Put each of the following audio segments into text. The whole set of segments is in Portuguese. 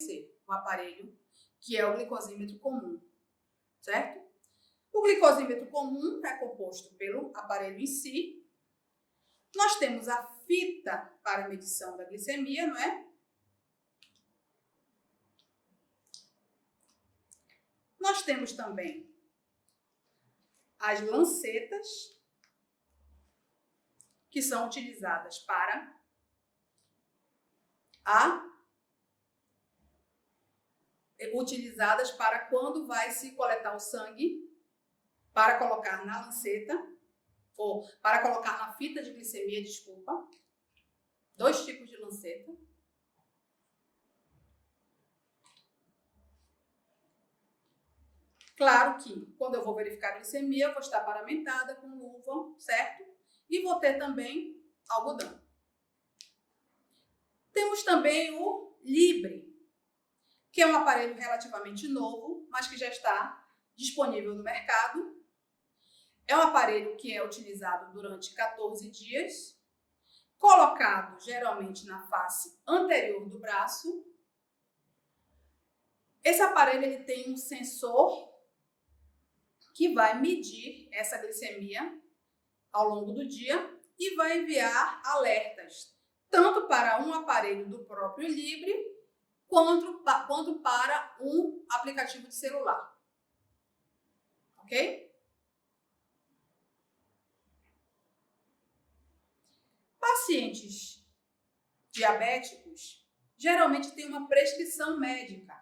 o aparelho, que é o glicosímetro comum, certo? O glicosímetro comum é composto pelo aparelho em si. Nós temos a fita para medição da glicemia, não é? Nós temos também as lancetas, que são utilizadas para quando vai se coletar o sangue, para colocar na lanceta, ou para colocar na fita de glicemia, desculpa. 2 tipos de lanceta. Claro que quando eu vou verificar a glicemia, eu vou estar paramentada com luva, certo? E vou ter também algodão. Temos também o Libre, que é um aparelho relativamente novo, mas que já está disponível no mercado. É um aparelho que é utilizado durante 14 dias, colocado geralmente na face anterior do braço. Esse aparelho ele tem um sensor que vai medir essa glicemia ao longo do dia e vai enviar alertas, tanto para um aparelho do próprio Libre, quanto para um aplicativo de celular. Ok? Pacientes diabéticos geralmente têm uma prescrição médica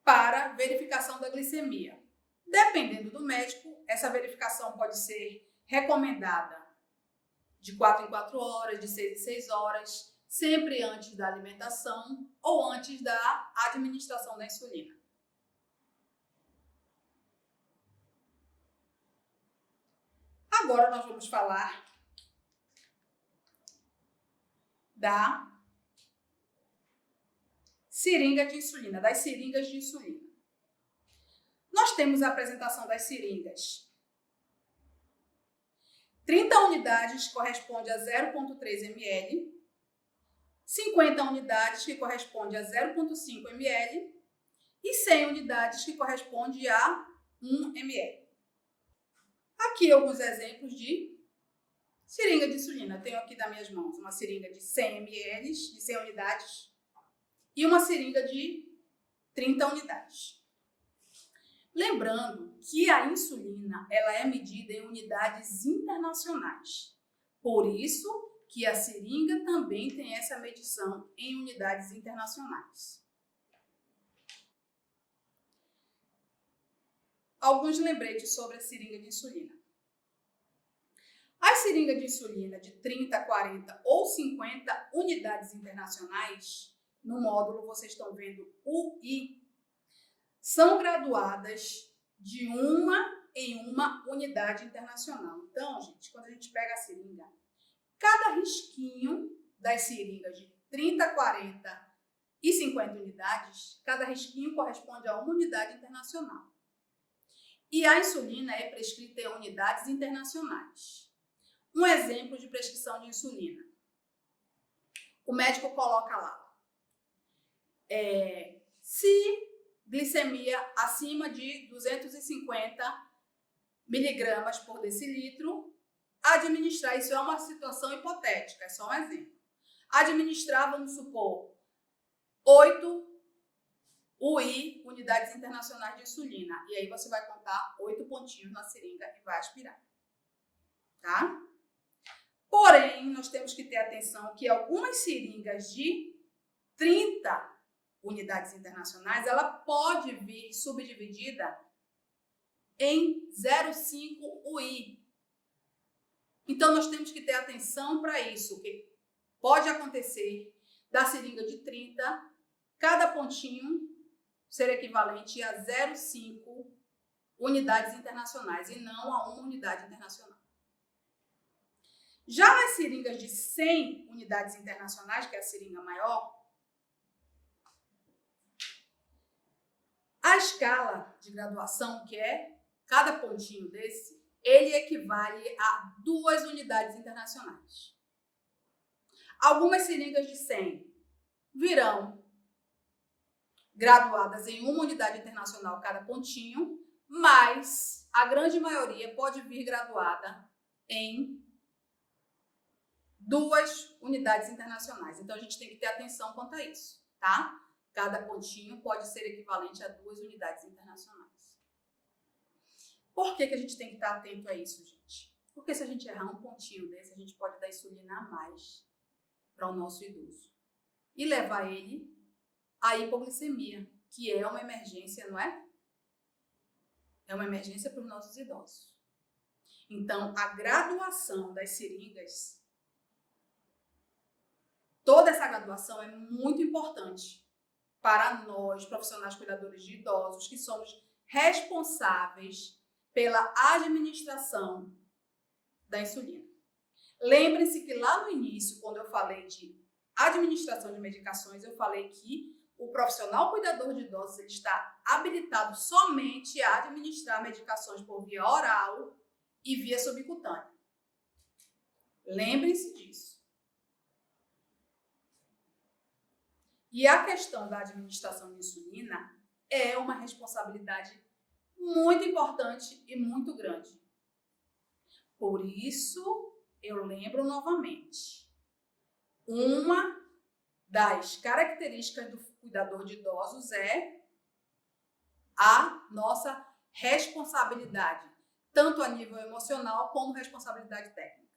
para verificação da glicemia. Dependendo do médico, essa verificação pode ser recomendada de 4 em 4 horas, de 6 em 6 horas, sempre antes da alimentação ou antes da administração da insulina. Agora nós vamos falar da seringa de insulina, das seringas de insulina. Nós temos a apresentação das seringas. 30 unidades corresponde a 0,3 ml, 50 unidades que corresponde a 0,5 ml e 100 unidades que corresponde a 1 ml. Aqui alguns exemplos de seringa de insulina. Tenho aqui das minhas mãos uma seringa de 100 ml, de 100 unidades, e uma seringa de 30 unidades. Lembrando que a insulina ela é medida em unidades internacionais. Por isso que a seringa também tem essa medição em unidades internacionais. Alguns lembretes sobre a seringa de insulina. A seringa de insulina de 30, 40 ou 50 unidades internacionais, no módulo vocês estão vendo UI, são graduadas de uma em uma unidade internacional. Então, gente, quando a gente pega a seringa, cada risquinho das seringas de 30, 40 e 50 unidades, cada risquinho corresponde a uma unidade internacional. E a insulina é prescrita em unidades internacionais. Um exemplo de prescrição de insulina. O médico coloca lá, se glicemia acima de 250 miligramas por decilitro, administrar, isso é uma situação hipotética, é só um exemplo. Administrar, vamos supor, 8 UI, unidades internacionais de insulina. E aí você vai contar 8 pontinhos na seringa e vai aspirar. Tá? Porém, nós temos que ter atenção que algumas seringas de 30 unidades internacionais, ela pode vir subdividida em 0,5 UI. Então, nós temos que ter atenção para isso, que pode acontecer da seringa de 30, cada pontinho ser equivalente a 0,5 unidades internacionais e não a uma unidade internacional. Já as seringas de 100 unidades internacionais, que é a seringa maior, a escala de graduação, que é cada pontinho desse, ele equivale a 2 unidades internacionais. Algumas seringas de 100 virão graduadas em uma unidade internacional cada pontinho, mas a grande maioria pode vir graduada em 2 unidades internacionais. Então, a gente tem que ter atenção quanto a isso, tá? Cada pontinho pode ser equivalente a 2 unidades internacionais. Por que a gente tem que estar atento a isso, gente? Porque se a gente errar um pontinho desse, a gente pode dar insulina a mais para o nosso idoso e levar ele à hipoglicemia, que é uma emergência, não é? É uma emergência para os nossos idosos. Então, a graduação das seringas, toda essa graduação é muito importante para nós, profissionais cuidadores de idosos, que somos responsáveis pela administração da insulina. Lembrem-se que lá no início, quando eu falei de administração de medicações, eu falei que o profissional cuidador de idosos ele está habilitado somente a administrar medicações por via oral e via subcutânea. Lembrem-se disso. E a questão da administração de insulina é uma responsabilidade muito importante e muito grande. Por isso, eu lembro novamente, uma das características do cuidador de idosos é a nossa responsabilidade, tanto a nível emocional como responsabilidade técnica.